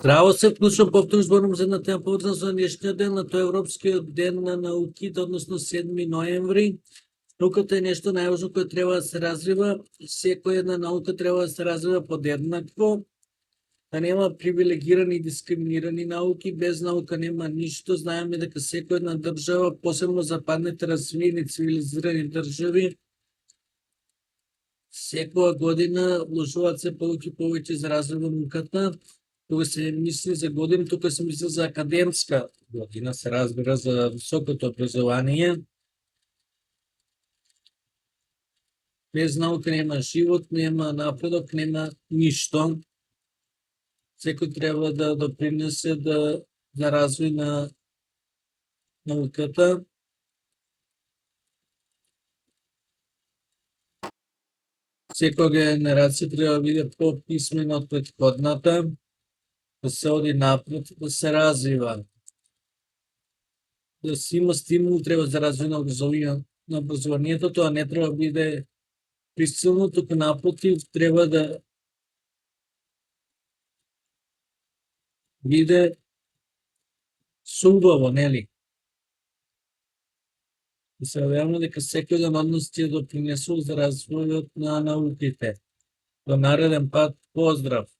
Здраво се, вклучно повторно зборувам за една тема поврзана со днешниот ден, на тој Европскиот ден на науките, односно 7 ноември. Науката е нешто најважно кое треба да се развива. Секоја една наука треба да се развива подеднакво, да нема привилегирани и дискриминирани науки. Без наука нема ништо. Знаеме дека секоја една држава, посебно западните развиени цивилизирани држави, секоја година вложуваат се повеќе за развој на науката. Тука се мисли за година, тука се мисли за академска година, се разбира за високото образование. Без наука нема живот, нема напредок, нема ништо. Секој треба да допринесе за развој на науката. Секоја генерација треба да биде пописмена од претходната, да се оди напред, да се развива. Да се има стимул треба за развој на образованието, тоа не треба да биде присилно, туку напротив треба да биде суубаво, нели? И се верувам дека секој од нас ќе допринесува за развојот на науките. До нареден пат, поздрав!